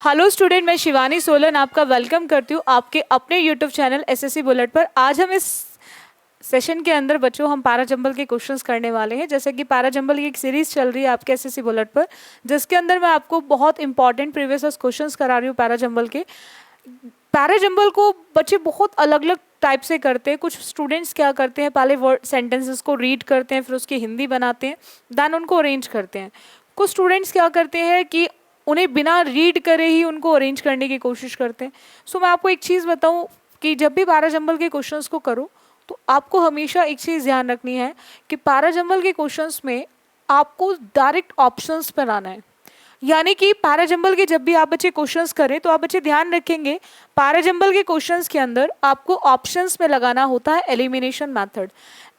Hello student, मैं शिवानी सोलन आपका welcome करती हूँ आपके अपने यूट्यूब चैनल एसएससी बुलेट पर। आज हम इस सेशन के अंदर बच्चों हम पैराजंबल के क्वेश्चंस करने वाले हैं। जैसे कि पैराजंबल की एक सीरीज चल रही है आपके एसएससी बुलेट पर, जिसके अंदर मैं आपको बहुत इंपॉर्टेंट प्रीवियस क्वेश्चंस करा रही हूँ पैराजंबल के। पैराजंबल को बच्चे बहुत अलग अलग टाइप से करते हैं। कुछ स्टूडेंट्स क्या करते हैं, पहले वर्ड सेंटेंसेस को रीड करते हैं, फिर उसकी हिंदी बनाते हैं, देन उनको अरेंज करते हैं। कुछ स्टूडेंट्स क्या करते हैं कि उन्हें बिना रीड करे ही उनको अरेंज करने की कोशिश करते हैं। सो मैं आपको एक चीज़ बताऊं कि जब भी पैराजंबल के क्वेश्चंस को करो तो आपको हमेशा एक चीज़ ध्यान रखनी है कि पैराजंबल के क्वेश्चंस में आपको डायरेक्ट ऑप्शंस पर आना है। यानी कि पैराजंबल के जब भी आप बच्चे क्वेश्चंस करें तो आप बच्चे ध्यान रखेंगे, पैराजंबल के क्वेश्चंस के अंदर आपको ऑप्शंस में लगाना होता है एलिमिनेशन मेथड।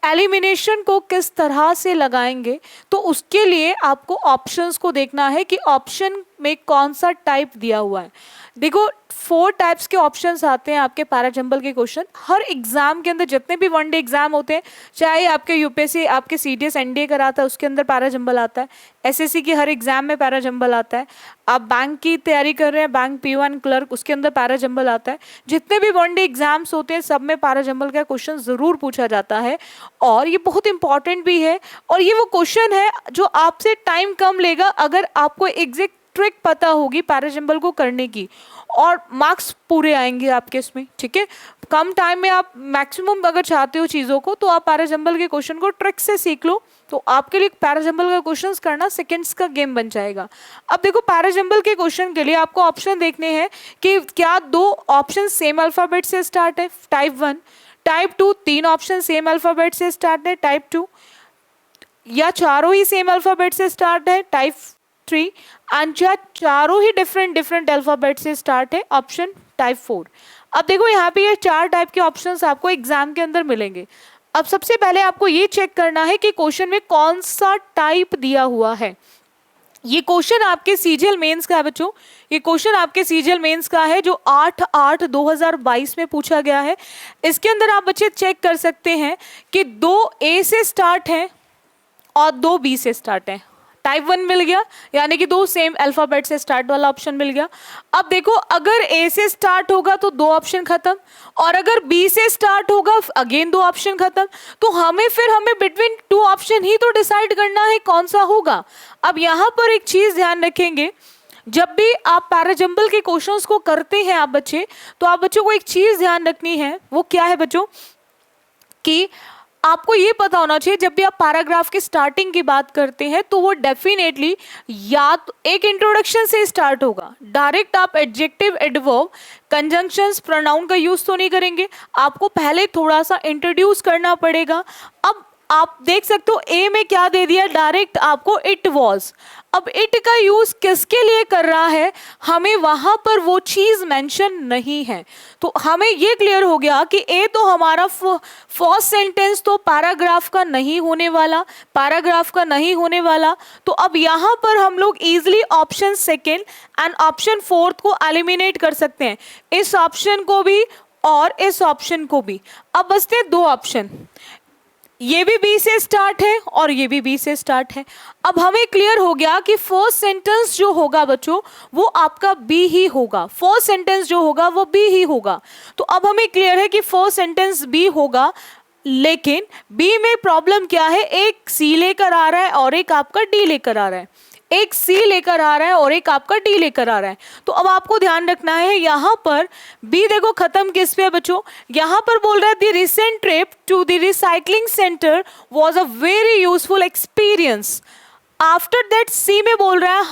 एलिमिनेशन को किस तरह से लगाएंगे, तो उसके लिए आपको ऑप्शंस को देखना है कि ऑप्शन में कौन सा टाइप दिया हुआ है। देखो 4 टाइप्स के ऑप्शंस आते हैं आपके पैराजंबल के क्वेश्चन। हर एग्जाम के अंदर जितने भी वनडे एग्जाम होते हैं, चाहे आपके यूपीएससी आपके सीडीएस एनडीए कराता है उसके अंदर पैराजंबल आता है, एसएससी की हर एग्जाम में पैराजंबल आता है, आप बैंक की तैयारी कर रहे हैं बैंक पीओ क्लर्क उसके अंदर पैराजंबल आता है, जितने भी वनडे एग्जाम्स होते हैं सब में पैराजंबल का क्वेश्चन जरूर पूछा जाता है। और ये बहुत इंपॉर्टेंट भी है, और ये वो क्वेश्चन है जो आपसे टाइम कम लेगा अगर आपको एग्जैक्ट ट्रिक पता होगी पैराजंबल को करने की, और मार्क्स पूरे आएंगे आपके इसमें। ठीक है, कम टाइम में आप मैक्सिमम अगर चाहते हो चीज़ों को तो आप पैराजंबल के क्वेश्चन को ट्रिक से सीख लो, तो आपके लिए पैराजंबल का क्वेश्चन करना सेकंड्स का गेम बन जाएगा। अब देखो पैराजंबल के क्वेश्चन के लिए आपको ऑप्शन देखने हैं कि क्या 2 ऑप्शन सेम अल्फाबेट से स्टार्ट है, type 1, type 2 3 option same alphabet से स्टार्ट है, टाइप 2, या चारों ही सेम अल्फाबेट से स्टार्ट है, टाइप 3, एंड या चारों ही डिफरेंट अल्फाबेट से स्टार्ट है, ऑप्शन टाइप 4। अब देखो यहाँ पे ये 4 टाइप के ऑप्शंस आपको एग्जाम के अंदर मिलेंगे। अब सबसे पहले आपको ये चेक करना है कि क्वेश्चन में कौन सा टाइप दिया हुआ है। ये क्वेश्चन आपके सीजीएल मेंस का है बच्चों, ये क्वेश्चन आपके सीजीएल मेंस का है जो 8/8/2022 में पूछा गया है। इसके अंदर आप बच्चे चेक कर सकते हैं कि 2 ए से स्टार्ट है और 2 बी से स्टार्ट है। टाइप 1 मिल गया, यानी कि 2 सेम अल्फाबेट से स्टार्ट वाला ऑप्शन मिल गया। अब देखो अगर ए से स्टार्ट होगा तो 2 ऑप्शन खत्म, और अगर बी से स्टार्ट होगा अगेन 2 ऑप्शन खत्म। तो हमें बिटवीन 2 ऑप्शन ही तो डिसाइड करना है कौन सा होगा। अब यहाँ पर एक चीज ध्यान रखेंगे, जब भी आप पैराजंबल के क्वेश्चंस को करते हैं आप बच्चे, तो आप बच्चों को एक चीज ध्यान रखनी है, वो क्या है बच्चों, कि आपको ये पता होना चाहिए जब भी आप पैराग्राफ की स्टार्टिंग की बात करते हैं तो वो डेफिनेटली या तो एक इंट्रोडक्शन से स्टार्ट होगा। डायरेक्ट आप एडजेक्टिव, एडवर्ब, कंजंक्शंस, प्रोनाउन का यूज तो नहीं करेंगे, आपको पहले थोड़ा सा इंट्रोड्यूस करना पड़ेगा। अब आप देख सकते हो ए में क्या दे दिया, डायरेक्ट आपको इट वॉज। अब इट का यूज किसके लिए कर रहा है, हमें वहां पर वो चीज मेंशन नहीं है। तो हमें ये क्लियर हो गया कि ए तो हमारा फर्स्ट सेंटेंस तो पैराग्राफ का नहीं होने वाला, तो अब यहां पर हम लोग easily option second and option 4 को एलिमिनेट कर सकते हैं, इस ऑप्शन को भी और इस ऑप्शन को भी। अब बचते 2 ऑप्शन, ये भी बी से स्टार्ट है और ये भी बी से स्टार्ट है। अब हमें क्लियर हो गया कि फर्स्ट सेंटेंस जो होगा बच्चों वो आपका बी ही होगा, फर्स्ट सेंटेंस जो होगा वो बी ही होगा। तो अब हमें क्लियर है कि फर्स्ट सेंटेंस बी होगा, लेकिन बी में प्रॉब्लम क्या है, एक सी लेकर आ रहा है और एक आपका डी लेकर आ रहा है, एक सी लेकर आ रहा है और एक आपका डी लेकर आ रहा है। तो अब आपको ध्यान रखना है, यहाँ पर बी देखो खत्म किस पे है बच्चों, यहाँ पर बोल रहा है the recent trip to the recycling centre was a very useful experience. After that C में बोल रहा है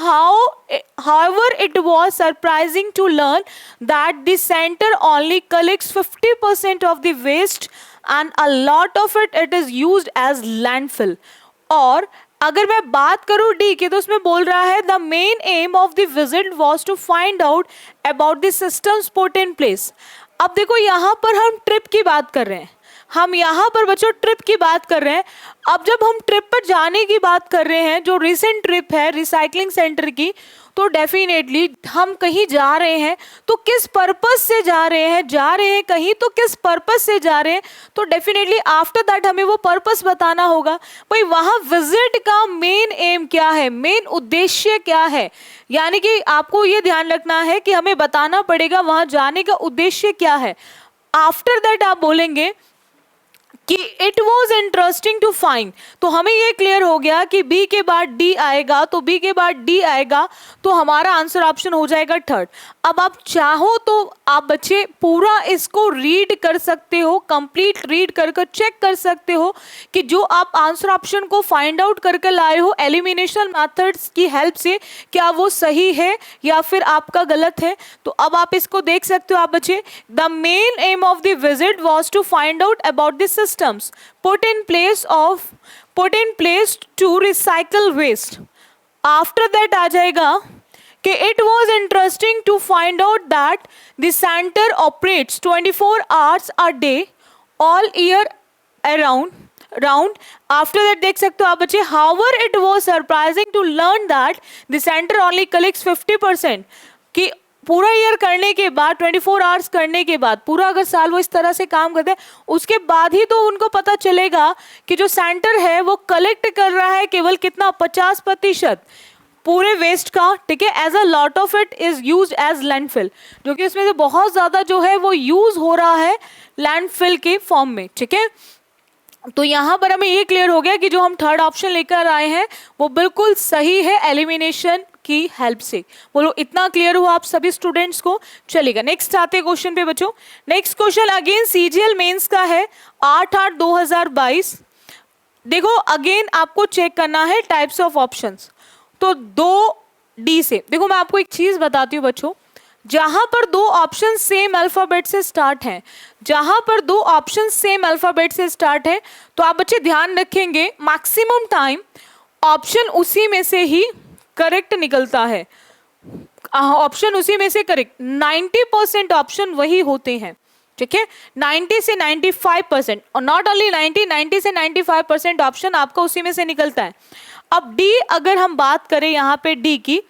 however it was surprising to learn that the center only collects 50% of the waste and a lot of it is used as landfill। और अगर मैं बात करूं D की तो उसमें बोल रहा है the main aim of the visit was to find out about the systems put in place. अब देखो यहाँ पर हम ट्रिप की बात कर रहे हैं, हम यहाँ पर बच्चों ट्रिप की बात कर रहे हैं। अब जब हम ट्रिप पर जाने की बात कर रहे हैं, जो रिसेंट ट्रिप है रिसाइकलिंग सेंटर की, तो डेफिनेटली हम कहीं जा रहे हैं तो किस पर्पस से जा रहे हैं कहीं तो किस पर्पस से जा रहे हैं, तो डेफिनेटली आफ्टर दैट हमें वो पर्पस बताना होगा। भाई वहाँ विजिट का मेन एम क्या है, मेन उद्देश्य क्या है, यानी कि आपको ये ध्यान रखना है कि हमें बताना पड़ेगा वहाँ जाने का उद्देश्य क्या है। आफ्टर दैट आप बोलेंगे कि it was interesting to find, तो हमें ये क्लियर हो गया कि बी के बाद डी आएगा, तो बी के बाद डी आएगा, तो हमारा आंसर ऑप्शन हो जाएगा थर्ड। अब आप चाहो तो आप बच्चे पूरा इसको रीड कर सकते हो, कंप्लीट रीड कर चेक कर सकते हो कि जो आप आंसर ऑप्शन को फाइंड आउट करके लाए हो एलिमिनेशन मेथड्स की हेल्प से, क्या वो सही है या फिर आपका गलत है। तो अब आप इसको देख सकते हो आप बच्चे। The main aim of the visit was to find out about the systems put in place to recycle waste। after that आ जाएगा कि it was interesting to find out that the center operates 24 hours a day all year around। after that देख सकते हो आप बच्चे, however it was surprising to learn that the center only collects 50%। कि पूरा ईयर करने के बाद 24 आवर्स करने के बाद पूरा अगर साल वो इस तरह से काम करते हैं, उसके बाद ही तो उनको पता चलेगा कि जो सेंटर है वो कलेक्ट कर रहा है केवल कितना, 50% पूरे वेस्ट का, ठीक है। As a lot of it is use as landfill, जो कि इसमें से बहुत ज़्यादा जो है वो यूज हो रहा है लैंडफिल के फॉर्म में, ठीक है। तो यहाँ पर हमें ये क्लियर हो गया कि जो हम थर्ड ऑप्शन लेकर आए हैं वो बिल्कुल सही है एलिमिनेशन की हेल्प से। बोलो इतना क्लियर हुआ आप सभी स्टूडेंट्स को। चलेगा नेक्स्ट आते क्वेश्चन पे बच्चों। Next question again CGL mains का है 8/8/2022। देखो अगेन आपको चेक करना है टाइप्स ऑफ ऑप्शंस। तो 2D से देखो, मैं आपको एक चीज बताती हूँ बच्चों, जहां पर दो ऑप्शन सेम अल्फाबेट से स्टार्ट हैं, जहां पर दो ऑप्शन सेम अल्फाबेट से स्टार्ट है, तो आप बच्चे ध्यान रखेंगे मैक्सिमम टाइम ऑप्शन उसी में से ही करेक्ट निकलता है। ऑप्शन उसी में से करेक्ट 90% ऑप्शन वही होते हैं, ठीक है। 90 से 95% और नॉट ओनली 90 से 95% ऑप्शन आपका उसी में से निकलता है। अब डी अगर हम बात करें यहाँ पे डी की,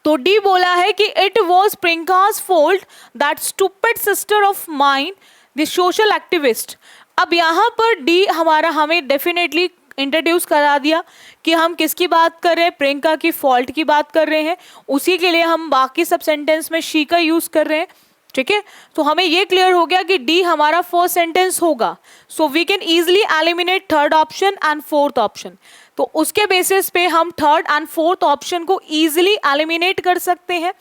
तो डी बोला है कि it was Priyanka's fault that stupid sister of mine the social activist। अब यहाँ पर डी हमारा हमें डेफिनेटली इंट्रोड्यूस करा दिया कि हम किसकी बात कर रहे हैं, प्रियंका की फॉल्ट की बात कर रहे हैं, उसी के लिए हम बाकी सब सेंटेंस में शी का यूज कर रहे हैं, ठीक है। तो हमें ये क्लियर हो गया कि डी हमारा फर्स्ट सेंटेंस होगा। So we can easily eliminate third option and fourth option. तो उसके बेसिस पे हम थर्ड एंड फोर्थ ऑप्शन को इजिली एलिमिनेट कर सकते हैं।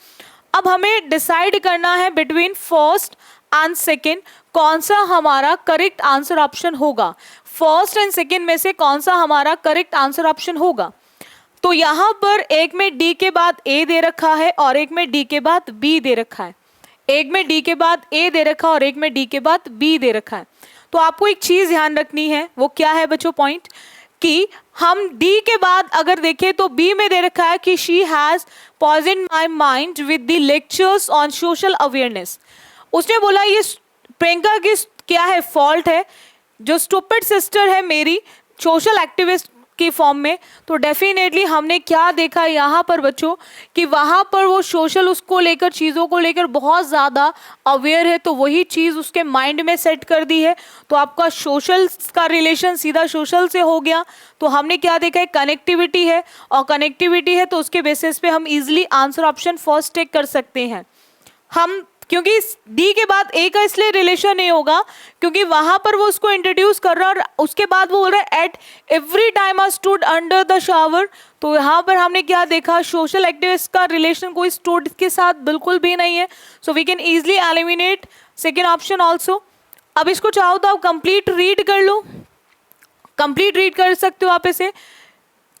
अब हमें डिसाइड करना है बिटवीन फर्स्ट एंड सेकेंड कौन सा हमारा करेक्ट आंसर ऑप्शन होगा। फर्स्ट एंड सेकेंड में से कौन सा हमारा करेक्ट आंसर ऑप्शन होगा। तो यहाँ पर एक में डी के बाद ए दे रखा है और एक में डी के बाद बी दे रखा है। एक में डी के बाद ए दे रखा और एक में डी के बाद बी दे रखा है। तो आपको एक चीज ध्यान रखनी है, वो क्या है बच्चों पॉइंट, कि हम डी के बाद अगर देखें तो बी में दे रखा है कि she has poisoned my mind with the lectures on social awareness. उसने बोला ये प्रियंका की क्या है, फॉल्ट है, जो स्टूपिड सिस्टर है मेरी सोशल एक्टिविस्ट की फॉर्म में। तो डेफिनेटली हमने क्या देखा यहाँ पर बच्चों कि वहाँ पर वो सोशल उसको लेकर चीज़ों को लेकर बहुत ज़्यादा अवेयर है, तो वही चीज़ उसके माइंड में सेट कर दी है। तो आपका सोशल का रिलेशन सीधा सोशल से हो गया। तो हमने क्या देखा है, कनेक्टिविटी है, और कनेक्टिविटी है तो उसके बेसिस पे हम easily answer option first take कर सकते हैं हम, क्योंकि डी के बाद ए का इसलिए रिलेशन नहीं होगा क्योंकि वहां पर वो उसको इंट्रोड्यूस कर रहा है और उसके बाद वो बोल रहा है at every time I stood under the shower. तो यहाँ पर हमने क्या देखा, सोशल एक्टिविस्ट का रिलेशन कोई स्टूड के साथ बिल्कुल भी नहीं है। So we can easily eliminate second option also. अब इसको चाहो तो आप कंप्लीट रीड कर लो, कंप्लीट रीड कर सकते हो आप इसे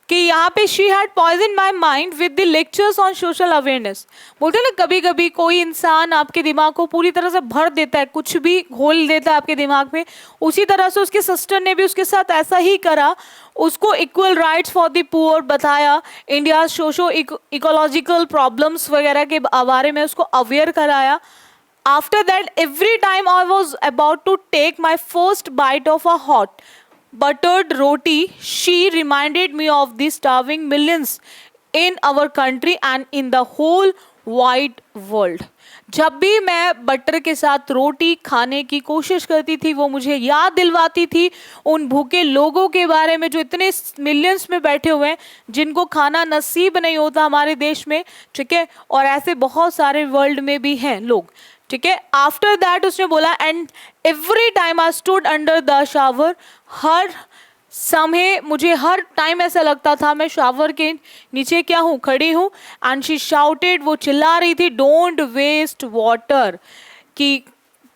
कि यहाँ पे she had poison my mind with the lectures on social awareness. बोलते हैं ना कभी कभी कोई इंसान आपके दिमाग को पूरी तरह से भर देता है, कुछ भी घोल देता है आपके दिमाग में, उसी तरह से उसके सिस्टर ने भी उसके साथ ऐसा ही करा। उसको equal rights for the poor बताया, इंडिया सोशो इकोलॉजिकल प्रॉब्लम्स वगैरह के बारे में उसको अवेयर कराया। After that every time I was about to take my first bite of a hot buttered roti, she reminded me of the starving millions in our country and in the whole wide world. जब भी मैं butter के साथ रोटी खाने की कोशिश करती थी वो मुझे याद दिलवाती थी उन भूखे लोगों के बारे में जो इतने मिलियंस में बैठे हुए हैं जिनको खाना नसीब नहीं होता हमारे देश में, ठीक है, और ऐसे बहुत सारे वर्ल्ड में भी हैं लोग, ठीक है। आफ्टर दैट उसने बोला and every time I stood under the shower, हर समय मुझे हर टाइम ऐसा लगता था मैं शावर के नीचे क्या हूँ, खड़ी हूँ। एंड शी शाउटेड, वो चिल्ला रही थी, डोंट वेस्ट वाटर, कि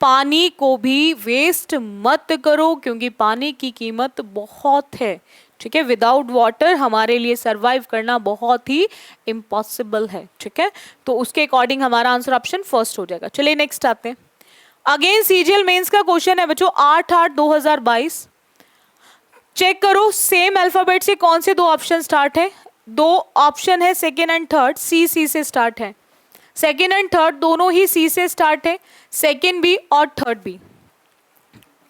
पानी को भी वेस्ट मत करो क्योंकि पानी की कीमत बहुत है, ठीक है। विदाउट वाटर हमारे लिए सरवाइव करना बहुत ही इम्पॉसिबल है, ठीक है। तो उसके अकॉर्डिंग हमारा आंसर ऑप्शन फर्स्ट हो जाएगा। चलिए नेक्स्ट आते हैं। अगेन सीजीएल मेंस का क्वेश्चन है बच्चों, 8/8/2022। चेक करो सेम अल्फाबेट से कौन से दो ऑप्शन स्टार्ट है। दो ऑप्शन है सेकेंड एंड थर्ड, सी से स्टार्ट है। सेकेंड एंड थर्ड दोनों ही सी से स्टार्ट है, सेकेंड भी और थर्ड भी।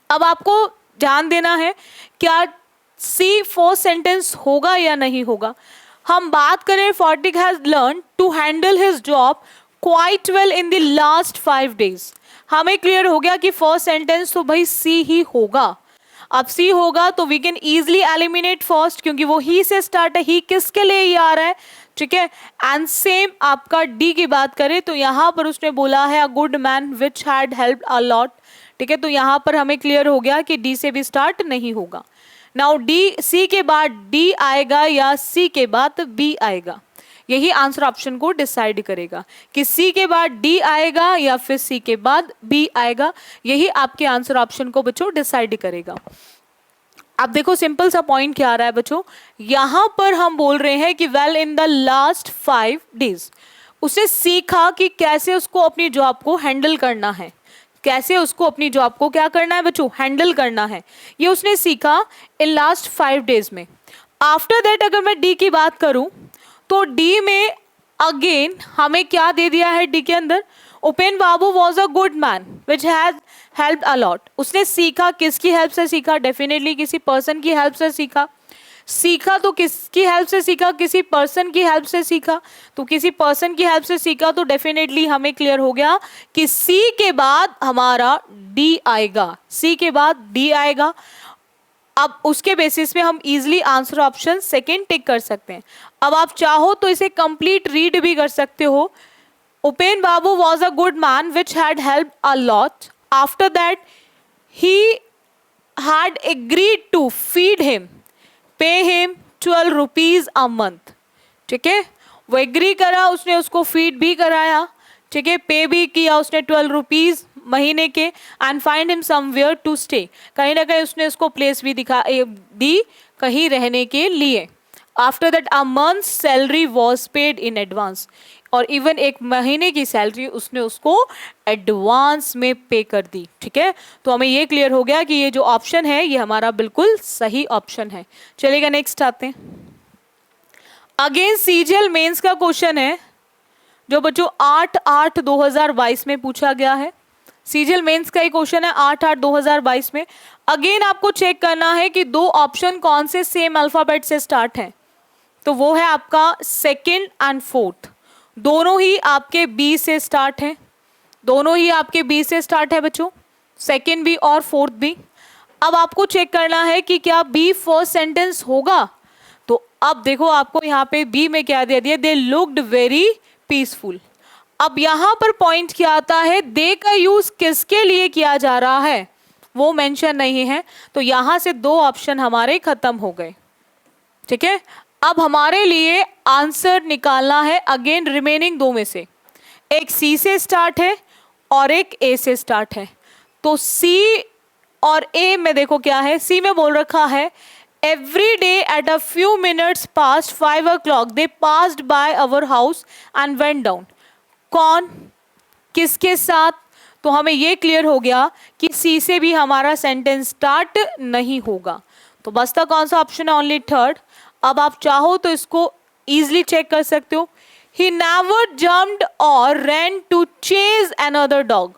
अब आपको ध्यान देना है क्या सी फर्स्ट सेंटेंस होगा या नहीं होगा। हम बात करें Fortik has learn to handle his job quite well in the last 5 days। हमें क्लियर हो गया कि फर्स्ट सेंटेंस तो भाई सी ही होगा। अब सी होगा तो we can easily eliminate first क्योंकि वो ही से स्टार्ट है, ही किसके लिए ही आ रहा है, ठीक है। एंड सेम आपका डी की बात करें तो यहाँ पर उसने बोला है अ good man which had helped a lot, ठीक है। तो यहाँ पर हमें क्लियर हो गया कि डी से भी स्टार्ट नहीं होगा। नाउ डी, सी के बाद डी आएगा या सी के बाद बी आएगा, यही आंसर ऑप्शन को डिसाइड करेगा कि सी के बाद डी आएगा या फिर सी के बाद बी आएगा, यही आपके आंसर ऑप्शन को बच्चों डिसाइड करेगा। अब देखो सिंपल सा पॉइंट क्या आ रहा है बच्चों, यहां पर हम बोल रहे हैं कि well in the last 5 days उसने सीखा कि कैसे उसको अपनी जॉब को हैंडल करना है, कैसे उसको अपनी जॉब को क्या करना है बच्चों, हैंडल करना है, ये उसने सीखा इन लास्ट 5 days में। आफ्टर दैट अगर मैं डी की बात करूं तो डी में अगेन हमें क्या दे दिया है, डी के अंदर Upen Babu was a good man which has help a lot. उसने सीखा, किसकी हेल्प से सीखा, डेफिनेटली किसी पर्सन की हेल्प से सीखा। सीखा तो किसकी हेल्प से सीखा, किसी पर्सन की हेल्प से सीखा। तो किसी पर्सन की हेल्प से सीखा तो डेफिनेटली हमें क्लियर हो गया कि सी के बाद हमारा डी आएगा, सी के बाद डी आएगा। अब उसके बेसिस पे हम इजीली आंसर ऑप्शन सेकेंड टिक कर सकते हैं। अब आप चाहो तो इसे कंप्लीट रीड भी कर सकते हो। Upen Babu was a good man which had help a lot, after that he had agreed to feed him, pay him 12 rupees a month, ठीक है। वो एग्री करा, उसने उसको फीड भी कराया, ठीक है, पे भी किया उसने 12 rupees महीने के। And find him somewhere to stay, कहीं ना कहीं उसने उसको प्लेस भी दी कहीं रहने के लिए। After that a month salary was paid in advance, और इवन एक महीने की सैलरी उसने उसको एडवांस में पे कर दी, ठीक है। तो हमें ये क्लियर हो गया कि ये जो ऑप्शन है ये हमारा बिल्कुल सही ऑप्शन है। चलेगा नेक्स्ट आते हैं। अगेन सीजीएल मेंस का क्वेश्चन है जो बच्चों 8/8/2022 में पूछा गया है। सीजीएल मेंस का ही क्वेश्चन है 8/8/2022 में। अगेन आपको चेक करना है कि दो ऑप्शन कौन से सेम अल्फाबेट से स्टार्ट है, तो वो है आपका सेकंड एंड फोर्थ, दोनों ही आपके बी से स्टार्ट है, दोनों ही आपके बी से स्टार्ट है बच्चों, सेकंड भी और फोर्थ भी। अब आपको चेक करना है कि क्या बी फर्स्ट सेंटेंस होगा। तो अब देखो आपको यहाँ पे बी में क्या दे दिया, दे लुक्ड वेरी पीसफुल। अब यहाँ पर पॉइंट क्या आता है, दे का यूज किसके लिए किया जा रहा है वो मेंशन नहीं है, तो यहाँ से दो ऑप्शन हमारे खत्म हो गए, ठीक है। अब हमारे लिए आंसर निकालना है अगेन रिमेनिंग दो में से, एक सी से स्टार्ट है और एक ए से स्टार्ट है। तो सी और ए में देखो क्या है, सी में बोल रखा है every day at a few minutes past 5 o'clock they passed by our house and went down. कौन, किसके साथ, तो हमें ये क्लियर हो गया कि सी से भी हमारा सेंटेंस स्टार्ट नहीं होगा। तो बचता कौन सा ऑप्शन है, ओनली थर्ड। अब आप चाहो तो इसको इजीली चेक कर सकते हो, ही नेवर जम्प्ड और ran to chase another dog.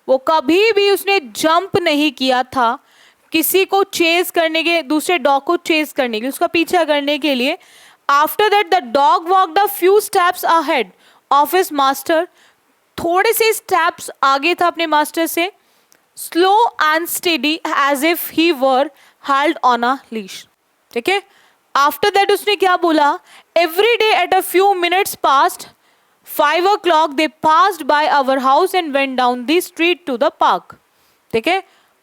वो कभी भी उसने जंप नहीं किया था किसी को चेज करने के, दूसरे डॉग को चेज करने के लिए, उसका पीछा करने के लिए। After that the dog walked a few steps ahead of his master, थोड़े से स्टेप्स आगे था अपने मास्टर से, slow and steady as if he were held on a leash, ठीक है। आफ्टर दैट उसने क्या बोला, every day at a few minutes past 5 o'clock they passed by our house and went down the street to the park, ठीक है।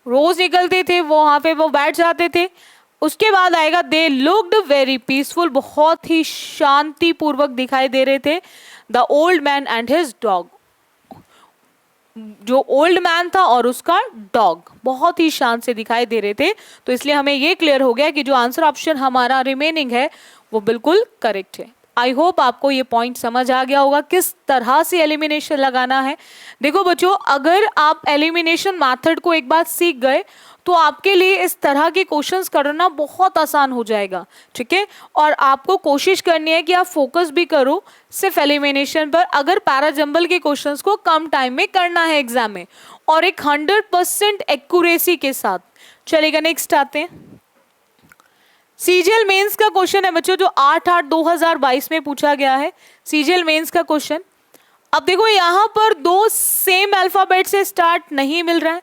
रोज निकलते थे वो, वहां पे वो बैठ जाते थे। उसके बाद आएगा दे लुक्ड वेरी पीसफुल, बहुत ही शांतिपूर्वक दिखाई दे रहे थे। The old man and his dog, जो ओल्ड मैन था और उसका डॉग बहुत ही शांत से दिखाई दे रहे थे। तो इसलिए हमें ये क्लियर हो गया कि जो आंसर ऑप्शन हमारा रिमेनिंग है वो बिल्कुल करेक्ट है। आई होप आपको ये पॉइंट समझ आ गया होगा किस तरह से एलिमिनेशन लगाना है। देखो बच्चों, अगर आप एलिमिनेशन मेथड को एक बार सीख गए तो आपके लिए इस तरह के क्वेश्चंस करना बहुत आसान हो जाएगा, ठीक है। और आपको कोशिश करनी है कि आप फोकस भी करो सिर्फ एलिमिनेशन पर, अगर पैराजंबल के क्वेश्चंस को कम टाइम में करना है एग्जाम में और एक 100% एक्यूरेसी के साथ। चलेगा, नेक्स्ट आते हैं। सीजीएल मेंस का क्वेश्चन है बच्चों, जो 8/8/2022 में पूछा गया है, सीजीएल मेंस का क्वेश्चन। अब देखो यहाँ पर दो सेम अल्फाबेट से स्टार्ट नहीं मिल रहा है,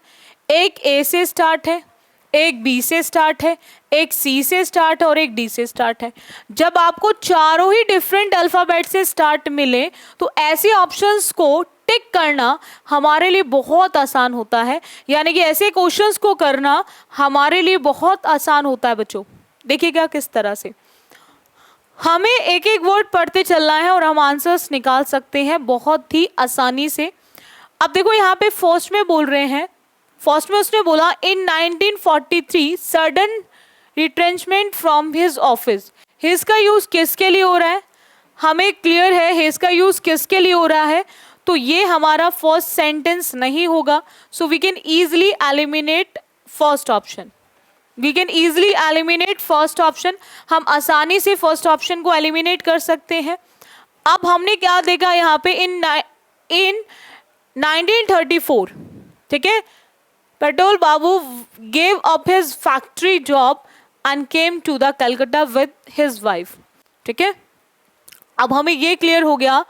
एक ए से स्टार्ट है, एक बी से स्टार्ट है, एक सी से स्टार्ट है और एक डी से स्टार्ट है। जब आपको चारों ही डिफरेंट अल्फाबेट से स्टार्ट मिले तो ऐसे ऑप्शंस को टिक करना हमारे लिए बहुत आसान होता है, यानी कि ऐसे क्वेश्चंस को करना हमारे लिए बहुत आसान होता है बच्चों। देखिएगा किस तरह से हमें एक एक वर्ड पढ़ते चलना है और हम आंसर्स निकाल सकते हैं बहुत ही आसानी से। अब देखो यहाँ पे फर्स्ट में बोल रहे हैं, फर्स्ट में उसने बोला इन 1943 sudden retrenchment from his office. His का यूज किसके लिए हो रहा है, हमें क्लियर है हिज का यूज किसके लिए हो रहा है, तो ये हमारा फर्स्ट सेंटेंस नहीं होगा। So we can easily eliminate first option, we can easily eliminate first option. हम आसानी से फर्स्ट ऑप्शन को एलिमिनेट कर सकते हैं। अब हमने क्या देखा यहाँ पे, इन 1934, ठीक है, petrol Babu gave up his factory job and came to the Calcutta with his wife, ठीक है। अब हमें ये क्लियर हो गया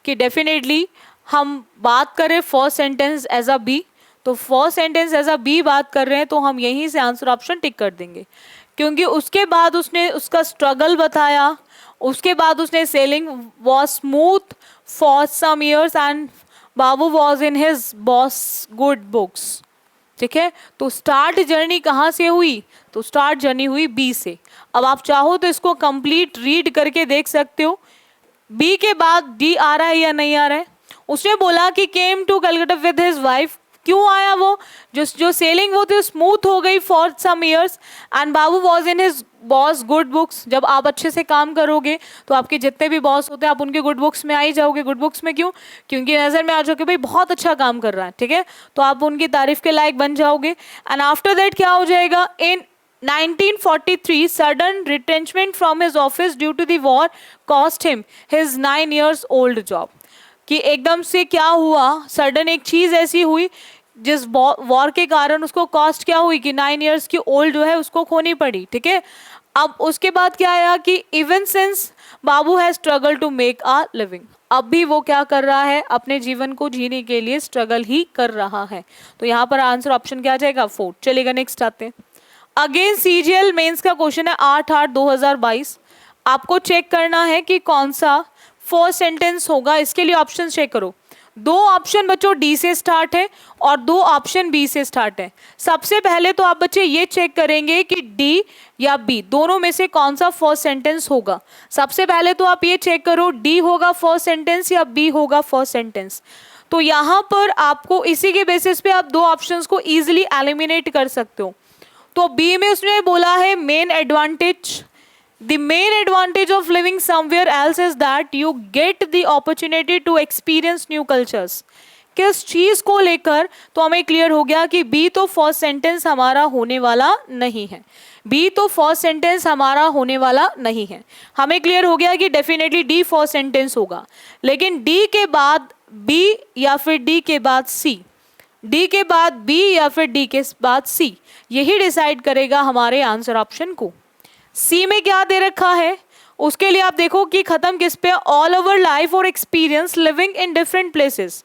कि डेफिनेटली हम बात करें first sentence as a B, तो first sentence as a B बात कर रहे हैं तो हम यहीं से आंसर ऑप्शन टिक कर देंगे, क्योंकि उसके बाद उसने उसका स्ट्रगल बताया, उसके बाद उसने sailing was smooth for some years and Babu was in his boss good books, ठीक है। तो स्टार्ट जर्नी कहाँ से हुई, तो स्टार्ट जर्नी हुई बी से। अब आप चाहो तो इसको कंप्लीट रीड करके देख सकते हो, बी के बाद डी आ रहा है या नहीं आ रहा है। उसने बोला कि came to Calcutta with his wife, क्यों आया वो, जो सेलिंग वो थी स्मूथ हो गई for some years and Babu was in his boss good books. जब आप अच्छे से काम करोगे तो आपके जितने भी बॉस होते हैं आप उनके गुड बुक्स में आ ही जाओगे। गुड बुक्स में क्यों, क्योंकि नज़र में आ जाओगे भाई बहुत अच्छा काम कर रहा है, ठीक है, तो आप उनकी तारीफ के लायक बन जाओगे। एंड आफ्टर दैट क्या हो जाएगा, इन 1943 sudden retrenchment from his office due to the war cost him his 9 years old job। कि एकदम से क्या हुआ, सडन एक चीज ऐसी हुई जिस वॉर के कारण उसको कॉस्ट क्या हुई कि 9 इयर्स की ओल्ड जो है उसको खोनी पड़ी, ठीक है। अब उसके बाद क्या आया कि even since Babu has struggle to make a living, अब भी वो क्या कर रहा है, अपने जीवन को जीने के लिए स्ट्रगल ही कर रहा है। तो यहाँ पर आंसर ऑप्शन क्या आ जाएगा, 4। चलेगा, नेक्स्ट आते हैं। अगेन सीजीएल मेंस का क्वेश्चन है 8/8/2022। आपको चेक करना है कि कौन सा फर्स्ट सेंटेंस होगा, इसके लिए ऑप्शन चेक करो। 2 ऑप्शन बच्चों डी से स्टार्ट है और 2 ऑप्शन बी से स्टार्ट है। सबसे पहले तो आप बच्चे ये चेक करेंगे कि डी या बी दोनों में से कौन सा फर्स्ट सेंटेंस होगा। सबसे पहले तो आप ये चेक करो डी होगा फर्स्ट सेंटेंस या बी होगा फर्स्ट सेंटेंस। तो यहाँ पर आपको इसी के बेसिस पे आप 2 ऑप्शंस को इजीली एलिमिनेट कर सकते हो। तो बी में उसने बोला है main advantage, the main advantage of living somewhere else is that you get the opportunity to experience new cultures। किस चीज को लेकर, तो हमें क्लियर हो गया कि बी तो फर्स्ट सेंटेंस हमारा होने वाला नहीं है, बी तो फर्स्ट सेंटेंस हमारा होने वाला नहीं है। हमें क्लियर हो गया कि डेफिनेटली डी फर्स्ट सेंटेंस होगा, लेकिन डी के बाद बी या फिर डी के बाद सी, डी के बाद बी या फिर डी के बाद सी, यही डिसाइड करेगा हमारे आंसर ऑप्शन को। सी में क्या दे रखा है, उसके लिए आप देखो कि खत्म किस पे, ऑल ओवर लाइफ और experience living in different places.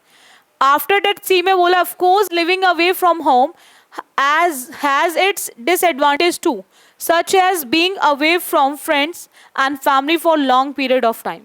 After that C में बोला of course living away from home as has its disadvantage too, such as being away from friends and family for long period of time.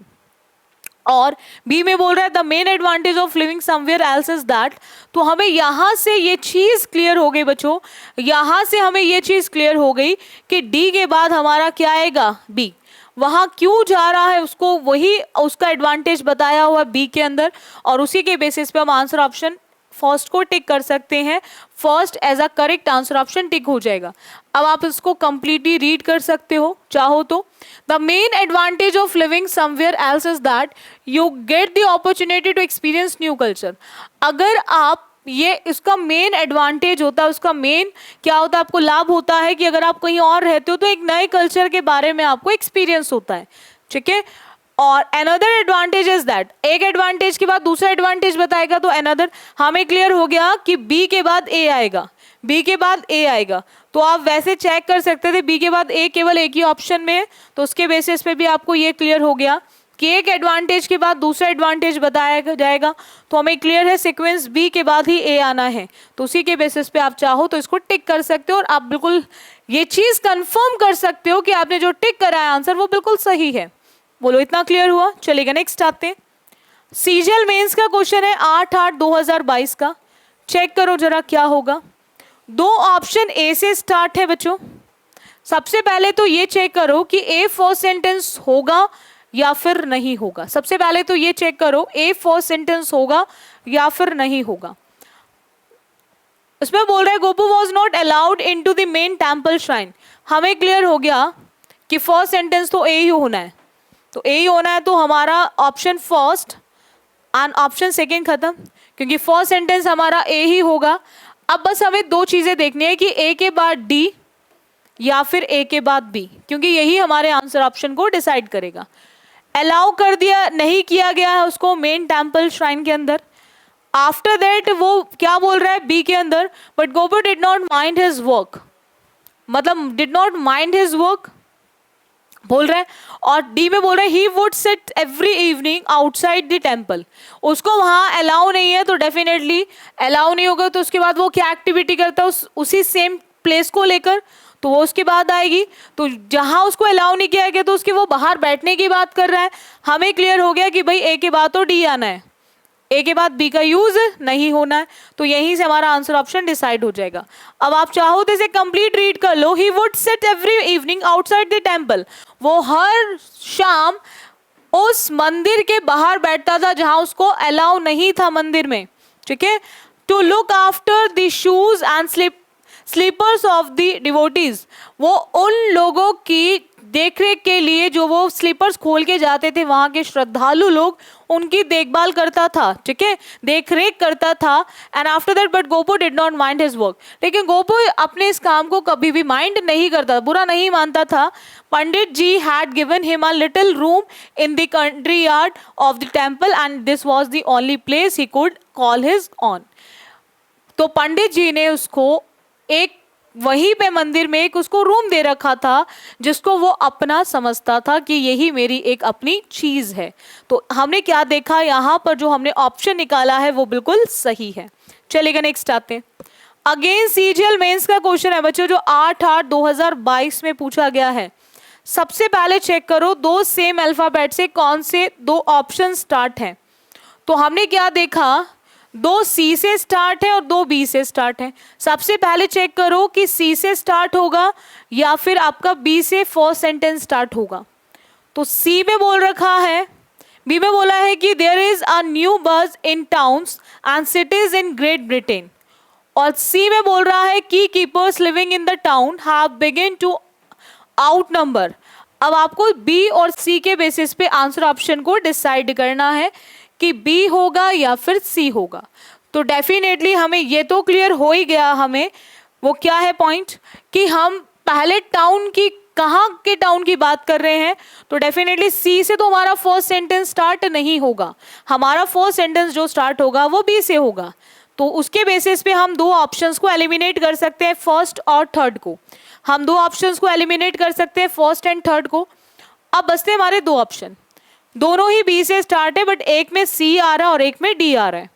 और B में बोल रहा है the main advantage of living somewhere else is that. तो हमें यहाँ से ये चीज क्लियर हो गई बच्चों, यहाँ से हमें ये चीज क्लियर हो गई कि डी के बाद हमारा क्या आएगा, बी। वहां क्यों जा रहा है उसको, वही उसका एडवांटेज बताया हुआ बी के अंदर, और उसी के बेसिस पे हम आंसर ऑप्शन फर्स्ट को टिक कर सकते हैं। First as a correct answer option tick हो जाएगा। अब आप इसको कंप्लीटली रीड कर सकते हो चाहो तो। The main advantage of living somewhere else is that you get the opportunity to experience new culture. अगर आप ये इसका मेन एडवांटेज होता है, उसका मेन क्या होता है, आपको लाभ होता है कि अगर आप कहीं और रहते हो तो एक नए कल्चर के बारे में आपको एक्सपीरियंस होता है, ठीक है। और अनदर एडवांटेज इज दैट, एक एडवांटेज के बाद दूसरा एडवांटेज बताएगा, तो अनदर हमें क्लियर हो गया कि बी के बाद ए आएगा, बी के बाद ए आएगा। तो आप वैसे चेक कर सकते थे बी के बाद ए केवल एक ही ऑप्शन में है, तो उसके बेसिस पे भी आपको ये क्लियर हो गया कि एक एडवांटेज के बाद दूसरा एडवांटेज बताया जाएगा। तो हमें क्लियर है सीक्वेंस बी के बाद ही ए आना है, तो उसी के बेसिस पे आप चाहो तो इसको टिक कर सकते हो, और आप बिल्कुल ये चीज कंफर्म कर सकते हो कि आपने जो टिक करा है आंसर वो बिल्कुल सही है। बोलो इतना क्लियर हुआ? चलेगा नेक्स्ट आते हैं। सीजीएल मेंस का क्वेश्चन है 8/8/2022 का। चेक करो जरा क्या होगा। दो ऑप्शन ए से स्टार्ट है बच्चों। सबसे पहले तो ये चेक करो कि ए फर्स्ट सेंटेंस होगा या फिर नहीं होगा। सबसे पहले तो ये चेक करो ए फर्स्ट सेंटेंस होगा या फिर नहीं होगा। उसमें बोल रहा है Gopu was not allowed in to the main temple shrine. हमें क्लियर हो गया कि फर्स्ट सेंटेंस तो ए ही होना है, तो ए ही होना है, तो हमारा option first and option second खत्म, क्योंकि फर्स्ट सेंटेंस हमारा ए ही होगा। अब बस हमें दो चीजें देखनी है कि ए के बाद डी या फिर ए के बाद बी, क्योंकि यही हमारे आंसर ऑप्शन को डिसाइड करेगा। अलाउ कर दिया, नहीं किया गया है उसको मेन टेम्पल श्राइन के अंदर। आफ्टर दैट वो क्या बोल रहा है बी के अंदर, but Gopu did not mind his work, मतलब did not mind his work बोल रहा है। और डी में बोल रहा है he would sit every evening outside the temple. उसको वहां अलाउ नहीं है, तो डेफिनेटली अलाउ नहीं होगा, तो उसके बाद वो क्या एक्टिविटी करता है उसी सेम प्लेस को लेकर, तो वो उसके बाद आएगी। तो जहां उसको अलाउ नहीं किया गया तो उसके वो बाहर बैठने की बात कर रहा है। हमें क्लियर हो गया कि भाई ए के बाद तो डी आना है, ए के बाद बी का यूज नहीं होना है, तो यहीं से हमारा आंसर ऑप्शन डिसाइड हो जाएगा। अब आप चाहो तो इसे कंप्लीट रीड कर लो। He would sit every evening outside the temple. वो हर शाम उस मंदिर के बाहर बैठता था जहां उसको अलाउ नहीं था मंदिर में, ठीक है। To look after the shoes and slippers of the devotees. वो उन लोगों की देखरेख के लिए जो वो स्लीपर्स खोल के जाते थे, वहां के श्रद्धालु लोग, उनकी देखभाल करता था, ठीक है, देखरेख करता था। And after that but Gopu did not mind his work. लेकिन गोपू अपने इस काम को कभी भी माइंड नहीं करता, बुरा नहीं मानता था। Pandit ji had given him a little room in the country yard of the temple and this was the only place he could call his own. तो पंडित जी ने उसको एक वहीं पे मंदिर में एक उसको रूम दे रखा था जिसको वो अपना समझता था कि यही मेरी एक अपनी चीज है। तो हमने क्या देखा यहाँ पर, जो हमने ऑप्शन निकाला है वो बिल्कुल सही है। चलेगा नेक्स्ट आते हैं। अगेन सीजीएल मेंस का क्वेश्चन है बच्चों, जो 8/8/2022 में पूछा गया है। सबसे पहले चेक करो दो सेम अल्फाबेट से कौन से दो ऑप्शन स्टार्ट हैं। तो हमने क्या देखा, दो सी से स्टार्ट है और दो बी से स्टार्ट है। सबसे पहले चेक करो कि सी से स्टार्ट होगा या फिर आपका बी से फर्स्ट सेंटेंस स्टार्ट होगा। तो सी में बोल रखा है, बी में बोला है कि there is a new buzz in towns and cities in Great Britain. और सी में बोल रहा है की keepers living in the town have begin to outnumber. अब आपको बी और सी के बेसिस पे आंसर ऑप्शन को डिसाइड करना है कि बी होगा या फिर सी होगा। तो डेफिनेटली हमें ये तो क्लियर हो ही गया, हमें वो क्या है पॉइंट कि हम पहले टाउन की, कहाँ के टाउन की बात कर रहे हैं। तो डेफिनेटली सी से तो हमारा फर्स्ट सेंटेंस स्टार्ट नहीं होगा, हमारा फर्स्ट सेंटेंस जो स्टार्ट होगा वो बी से होगा। तो उसके बेसिस पे हम दो ऑप्शंस को एलिमिनेट कर सकते हैं, फर्स्ट और थर्ड को। हम दो ऑप्शंस को एलिमिनेट कर सकते हैं, फर्स्ट एंड थर्ड को। अब बचते हमारे दो ऑप्शन, दोनों ही बी से स्टार्ट है बट एक में सी आ रहा है और एक में डी आ रहा है।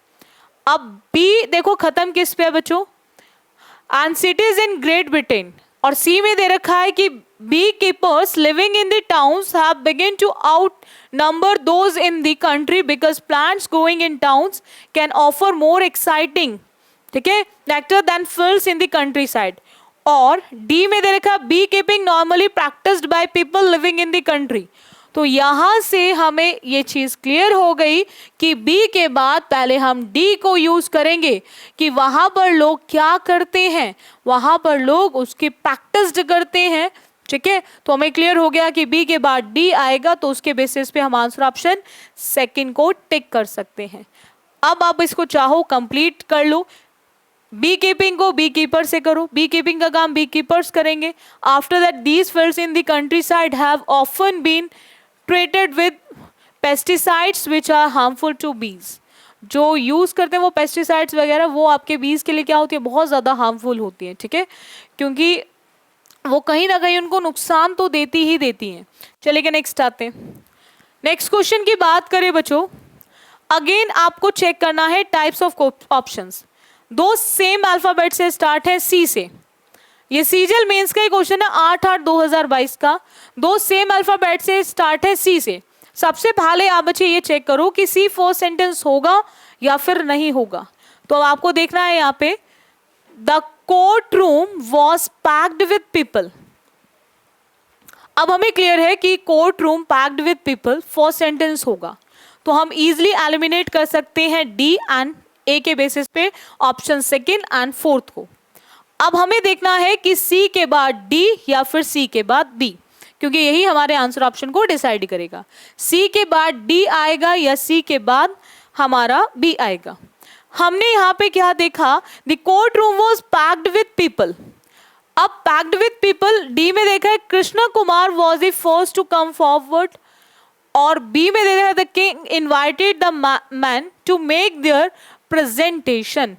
अब बी देखो खत्म किस पे है बच्चों, and cities in Great Britain, और सी में दे रखा है कि beekeepers living in the towns have begin to outnumber those in the country because plants growing in towns can offer more exciting, ठीक है, nectar than fields in the countryside. और D में दे रखा beekeeping normally practised by people living in the country. तो यहां से हमें ये चीज क्लियर हो गई कि बी के बाद पहले हम डी को यूज करेंगे कि वहां पर लोग क्या करते हैं, वहां पर लोग उसकी प्रैक्टिस करते हैं, ठीक है। तो हमें क्लियर हो गया कि बी के बाद डी आएगा, तो उसके बेसिस पे हम आंसर ऑप्शन सेकंड को टिक कर सकते हैं। अब आप इसको चाहो कंप्लीट कर लो, बी कीपिंग को बी कीपर से करो, बी कीपिंग का काम बी कीपर्स करेंगे। After that these fields in the countryside have often been treated with pesticides which are harmful to bees. जो यूज करते हैं वो पेस्टिसाइड्स वगैरह, वो आपके बीज के लिए क्या होती है, बहुत ज्यादा हार्मफुल होती है, ठीक है, क्योंकि वो कहीं ना कहीं उनको नुकसान तो देती ही देती हैं। चलिए नेक्स्ट आते हैं। नेक्स्ट क्वेश्चन की बात करें बच्चों, अगेन आपको चेक करना है टाइप्स ऑफ ऑप्शंस। दो सेम अल्फाबेट से स्टार्ट है सी से, ये सीजीएल मेंस का क्वेश्चन है 8/8/2022 का। दो सेम अल्फाबेट से स्टार्ट है सी से। सबसे पहले आप बच्चे ये चेक करो कि सी फर्स्ट सेंटेंस होगा या फिर नहीं होगा। तो अब आपको देखना है यहाँ पे, the courtroom was packed with people. अब हमें क्लियर है कि court room packed with people first sentence होगा, तो हम इजिली एलिमिनेट कर सकते हैं डी एंड ए के बेसिस पे ऑप्शन सेकंड एंड फोर्थ को। अब हमें देखना है कि सी के बाद डी या फिर सी के बाद बी, क्योंकि यही हमारे आंसर ऑप्शन को डिसाइड करेगा। सी के बाद डी आएगा या सी के बाद हमारा बी आएगा। हमने यहाँ पे क्या देखा, the courtroom was packed with people. अब पैक्ड विथ पीपल डी में देखा है Krishna Kumar was the first to come forward, और बी में देखा है the king invited the man to make their presentation.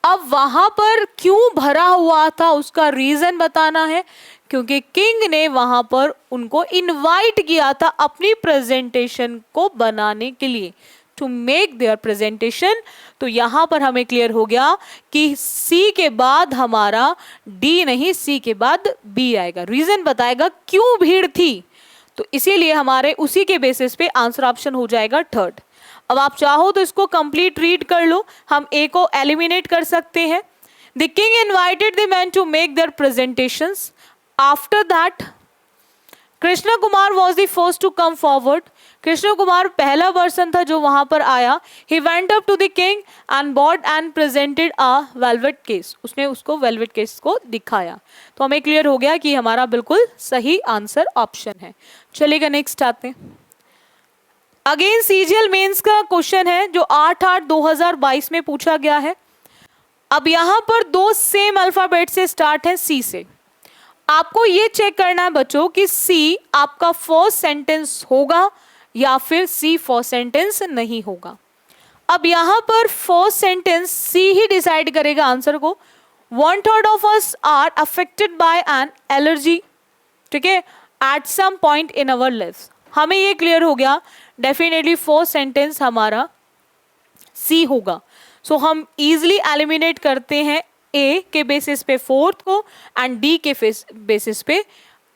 अब वहां पर क्यों भरा हुआ था उसका रीजन बताना है, क्योंकि किंग ने वहां पर उनको इनवाइट किया था अपनी प्रेजेंटेशन को बनाने के लिए, टू मेक देयर प्रेजेंटेशन। तो यहां पर हमें क्लियर हो गया कि सी के बाद हमारा डी नहीं, सी के बाद बी आएगा। रीजन बताएगा क्यों भीड़ थी, तो इसीलिए हमारे उसी के बेसिस पे आंसर ऑप्शन हो जाएगा थर्ड। अब आप चाहो तो इसको कंप्लीट रीड कर लो, हम ए को एलिमिनेट कर सकते हैं। The king invited the man to make their presentations. After that Krishna Kumar was the first to come forward. Krishna Kumar पहला पर्सन था जो वहां पर आया। He went up to the king and bought and presented a velvet case. उसने उसको velvet case को दिखाया। तो हमें क्लियर हो गया कि हमारा बिल्कुल सही आंसर ऑप्शन है। चलिएगा नेक्स्ट आते हैं। अगेन सीजीएल मेंस का क्वेश्चन है जो 8/8/2022 में पूछा गया है। अब यहां पर दो सेम अल्फाबेट से स्टार्ट है सी से। आपको ये चेक करना है बच्चों कि सी आपका फर्स्ट सेंटेंस होगा या फिर सी फर्स्ट सेंटेंस नहीं होगा। अब यहां पर फर्स्ट सेंटेंस सी ही डिसाइड करेगा आंसर को। 1/3 of us are affected by an allergy, ठीक है, at some point in our life. हमें ये क्लियर हो गया, डेफिनेटली फर्स्ट सेंटेंस हमारा सी होगा। सो हम इजिली एलिमिनेट करते हैं ए के बेसिस पे फोर्थ को एंड डी के बेसिस पे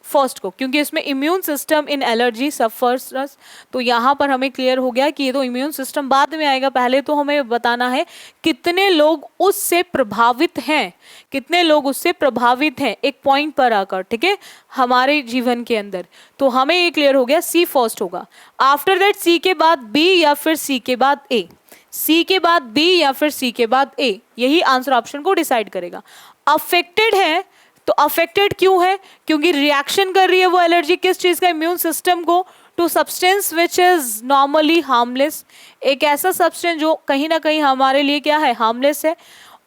फर्स्ट को, क्योंकि इसमें immune system in allergy suffers. तो यहाँ पर हमें क्लियर हो गया कि ये तो इम्यून सिस्टम बाद में आएगा, पहले तो हमें बताना है कितने लोग उससे प्रभावित हैं, कितने लोग उससे प्रभावित हैं एक पॉइंट पर आकर, ठीक है, हमारे जीवन के अंदर। तो हमें ये क्लियर हो गया सी फर्स्ट होगा। आफ्टर दैट सी के बाद बी या फिर सी के बाद ए, सी के बाद बी या फिर सी के बाद ए, यही आंसर ऑप्शन को डिसाइड करेगा। अफेक्टेड है तो अफेक्टेड क्यों है, क्योंकि रिएक्शन कर रही है वो एलर्जी किस चीज का, इम्यून सिस्टम को, to substance which is normally harmless, एक ऐसा सब्सटेंस जो कहीं ना कहीं हमारे लिए क्या है, हार्मलेस है।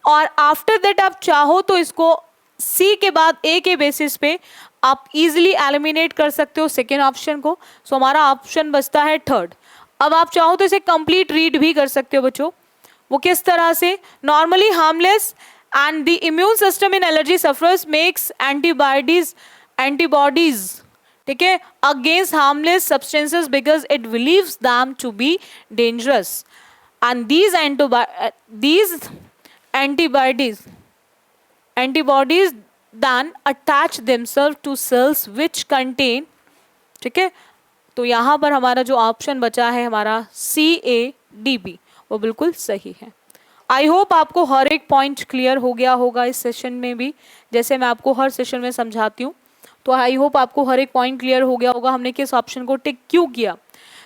और आफ्टर दैट आप चाहो तो इसको सी के बाद ए के बेसिस पे आप इजिली एलिमिनेट कर सकते हो सेकेंड ऑप्शन को। सो हमारा ऑप्शन बचता है थर्ड। अब आप चाहो तो इसे कंप्लीट रीड भी कर सकते हो बच्चों। वो किस तरह से, normally harmless and the immune system in allergy sufferers makes antibodies, ठीक है, against harmless substances because it believes them to be dangerous and these antibodies then attach themselves to cells which contain, ठीक है, तो यहां पर हमारा जो option बचा है हमारा CADB वो बिल्कुल सही है। आई होप आपको हर एक पॉइंट क्लियर हो गया होगा इस सेशन में भी, जैसे मैं आपको हर सेशन में समझाती हूँ। तो आई होप आपको हर एक पॉइंट क्लियर हो गया होगा हमने किस ऑप्शन को टिक क्यों किया।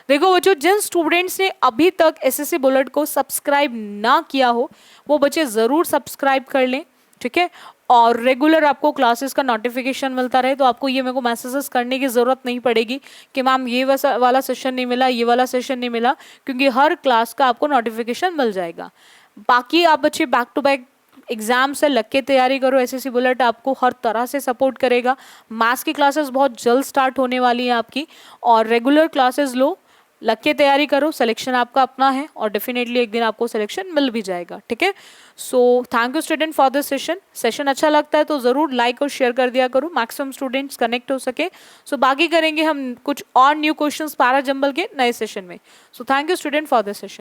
देखो बच्चों, जिन स्टूडेंट्स ने अभी तक एसएससी बुलेट को सब्सक्राइब ना किया हो वो बच्चे ज़रूर सब्सक्राइब कर लें, ठीक है, और रेगुलर आपको क्लासेस का नोटिफिकेशन मिलता रहे, तो आपको ये मेरे को मैसेजेस करने की ज़रूरत नहीं पड़ेगी कि मैम ये वाला सेशन नहीं मिला, ये वाला सेशन नहीं मिला, क्योंकि हर क्लास का आपको नोटिफिकेशन मिल जाएगा। बाकी आप बच्चे बैक टू बैक एग्जाम से लग के तैयारी करो, एसएससी बुलेट आपको हर तरह से सपोर्ट करेगा। मैथ्स की क्लासेस बहुत जल्द स्टार्ट होने वाली है आपकी, और रेगुलर क्लासेस लो, लग के तैयारी करो, सिलेक्शन आपका अपना है और डेफिनेटली एक दिन आपको सिलेक्शन मिल भी जाएगा, ठीक है। So thank you student for this session अच्छा लगता है तो ज़रूर लाइक और शेयर कर दिया करो, मैक्सिमम स्टूडेंट्स कनेक्ट हो सके। सो बाकी करेंगे हम कुछ और न्यू क्वेश्चंस पैरा जंबल के नए सेशन में। So thank you student for this session.